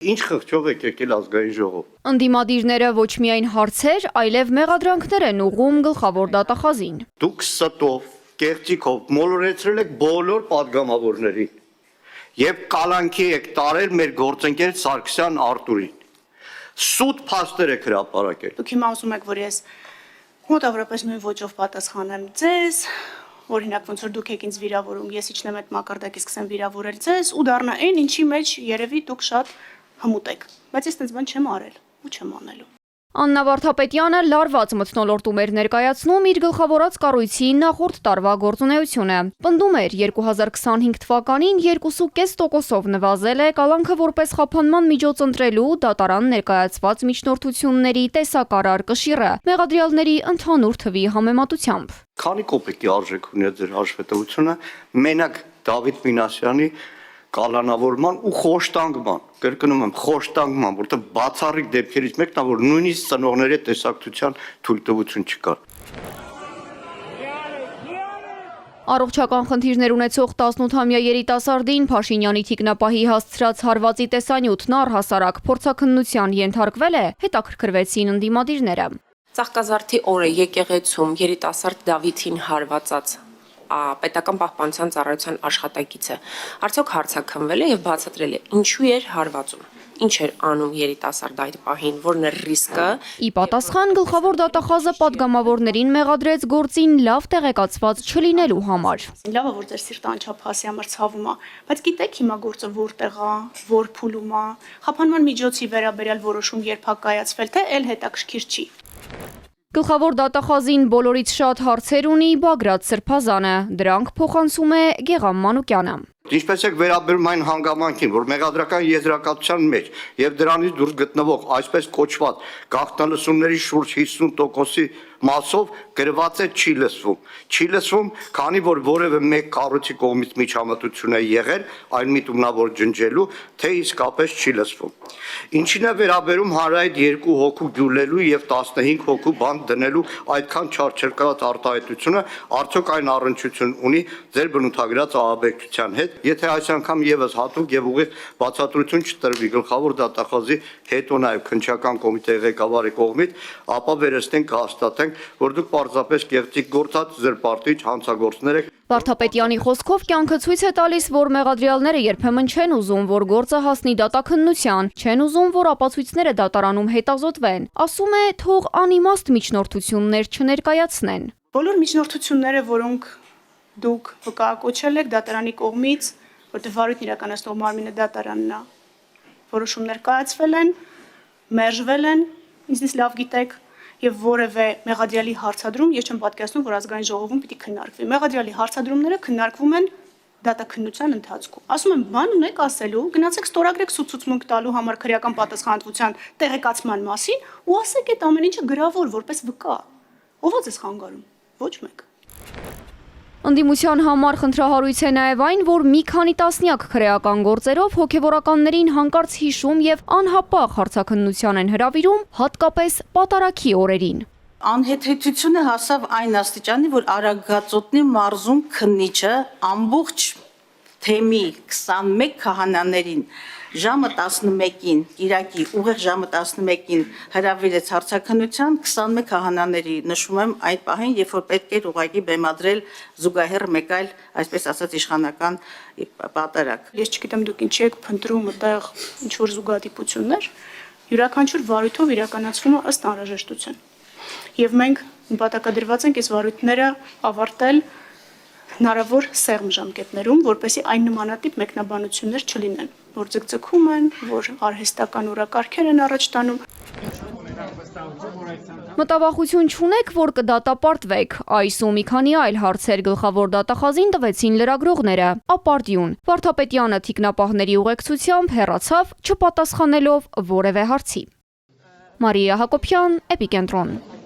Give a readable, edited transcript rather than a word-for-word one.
Ինչ խղճով եք եկել ազգային ժողով։ Ընդդիմադիրները ոչ միայն հարցեր, այլև մեղադրանքներ են ուղղում գլխավոր դատախազին։ Դուք ստով, կեղծիքով մոլորեցրել եք բոլոր падգամավորներին եւ կալանքի եք տարել մեր գործընկեր Սարգսյան Արտուրին։ Սուտ փաստեր եք հրապարակել։ Դուք հիմա ասում եք, որ ես մոտավորապես նույն ոճով պատասխանեմ ձեզ, օրինակ ոնց որ դուք եք ինձ վիրավորում, ես իջնեմ այդ մակարդակից սկսեմ վիրավորել ձեզ ու դառնա այն, ինչի մեջ երևի դուք շատ հմուտ եք, բայց ես այդպես բան չեմ արել ու չեմ անելու։ Աննա Վարդապետյանը լարված մթնոլորտում էր ներկայացնում իր գլխավորած կառույցի նախորդ տարվա գործունեությունը։ Պնդում էր 2025 թվականին 2.5%-ով նվազել է կալանքը որպես խափանման միջոց ընտրելու դատարան ներկայացված միջնորդությունների տեսակարար կշիռը, մեղադրյալների ընդհանուր թվի համեմատությամբ։ Քանի կոպեկի արժեք ունի ձեր հաշվետվությունը, մենակ Դավիթ Մինասյանի կալանավորման ու խոշտանգման, կրկնում եմ, խոշտանգման, որտեղ բացառիկ դեպքերից մեկն է, որ նույնիսկ ծնողների տեսակցության թույլտվություն չկար։ Առողջական խնդիրներ ունեցող 18-ամյա երիտասարդին Փաշինյանի թիկնապահի հասցրած հարվածի տեսանյութն առհասարակ փորձաքննության ենթարկվել է, հետաքրքրվեցին ընդդիմադիրները։ Ծաղկազարդի օրը եկեղեցում երիտասարդ Դավիթին հարվածած պետական պահպանության ծառայության աշխատակիցը արդյոք հարցաքննվել է եւ բացատրել է ինչու էր հարվածում, ինչ էր անում երիտասարդը այդ պահին, որն է ռիսկը։ Ի պատասխան գլխավոր դատախազը падգամավորներին մեղադրեց գործին լավ տեղեկացված չլինելու համար։ Լավ է, որ ձեր սիրտը անչափահասի համար ցավում է, բայց գիտեք հիմա գործը որտեղ է, որ փուլում է, խափանման միջոցի վերաբերյալ որոշում երբ է կայացվել, թե էլ հետաքրքիր չի։ Գլխավոր դատախազին բոլորից շատ հարցեր ունի Բագրատ Սրբազանը, դրանք փոխանցում է Գեգամ Մանուկյանը։ Ինչպես եք վերաբերում այն հանգամանքին, որ մեղադրական եզրակացության մեջ եւ դրանից դուրս գտնվող այսպես կոչված գաղտնալսումների շուրջ 50%-ի մասով գրված է չի լսվում։ Չի լսվում, քանի որ որևէ մեկ կառույցի կողմից միջամտություն է եղել այն միտումնավոր ջնջելու, թե իսկապես չի լսվում։ Ինչին է վերաբերում հանրայդ 2 հոգու գյուլելու եւ 15 հոգու բան դնելու այդքան չարչարկած արտահայտությունը, արդյոք այն առնչություն ունի ձեր բնութագրած ահաբեկչության հետ։ Եթե այս անգամ եւս հատուկ եւ ուղիղ բացատրություն չտրվի գլխավոր դատախազի հետո նաեւ քննչական կոմիտեի ղեկավարի կողմից, ապա վերստենք կհաստատենք, որ դուք պարզապես կեղծիք գործած զրպարտիչ հանցագործներ եք։ Վարդապետյանի խոսքով կյանքը ցույց է տալիս, որ մեղադրյալները երբեմն չեն ուզում, որ գործը հասնի դատաքննության, չեն ուզում, որ ապացույցները դատարանում հետազոտվեն։ Ասում է, թող անիմաստ միջնորդություններ չներկայացնեն։ Բոլոր միջնորդությունները, որոնք դուք վկայակոչել եք դատարանի կողմից, որտեղ վարույթն իրականացնող մարմինը դատարանն է, որոշումներ կայացվել են, մերժվել են, ինձնից լավ գիտեք, եւ որևէ մեղադրյալի հարցադրում ես չեմ պատկերացնում, որ ազգային ժողովում պիտի քննարկվի։ Մեղադրյալի հարցադրումները քննարկվում են դատաքննության ընթացքում։ Ասում եմ, բան ունեք ասելու, գնացեք ստորագրեք ցուցմունք տալու համար քրեական պատասխանատվության տեղեկացման մասին ու ասեք այդ ամեն ինչը գրավոր որպես վկա։ Ո՞վ է ձեզ խանգարում։ Ոչ մեկ։ Ընդդիմության համար խնդրահարույց է նաև այն, որ մի քանի տասնյակ քրեական գործերով հոգևորականներին հանկարծ հիշում եւ անհապաղ հարցաքննության են հրավիրում, հատկապես պատարագի օրերին։ Անհեթեթությունը հասավ այն աստիճանի, որ Արագածոտնի մարզում քննիչը ամբողջ թեմի 21 քահանաներին ժամը 11-ին, Կիրակի ուղիղ ժամը 11-ին հրավիրեց հարցաքննության 21 քահանաների, նշում եմ այդ պահին, երբ որ պետք էր ուղղակի բեմադրել զուգահեռ մեկ այլ, այսպես ասած, իշխանական պատարագ։ Ես չգիտեմ դուք ինչի եք փնտրում այդտեղ ինչ որ զուգադիպություններ, յուրաքանչյուր վարույթով իրականացվում է ըստ անհրաժեշտության։ Եվ մենք նպատակադրված ենք այս վարույթները ավարտել հնարավոր սեղմ ժամկետներում, որպեսզի այն նմանատիպ մեկնաբանություններ չլինեն, որ ձգձգում են, որ արհեստական օրակարգեր են առաջ տանում։ Մտավախություն չունեք, որ կդատապարտվեք, այս ու մի քանի այլ հարցեր գլխավոր դատախազին տվեցին լրագրողները, ապարդյուն։ Վարդապետյանը թիկնապահների ուղեկցությամբ հեռացավ, չպատասխանելով որևէ հարցի։ Մարիա Հակոբյան, Էպիկենտրոն։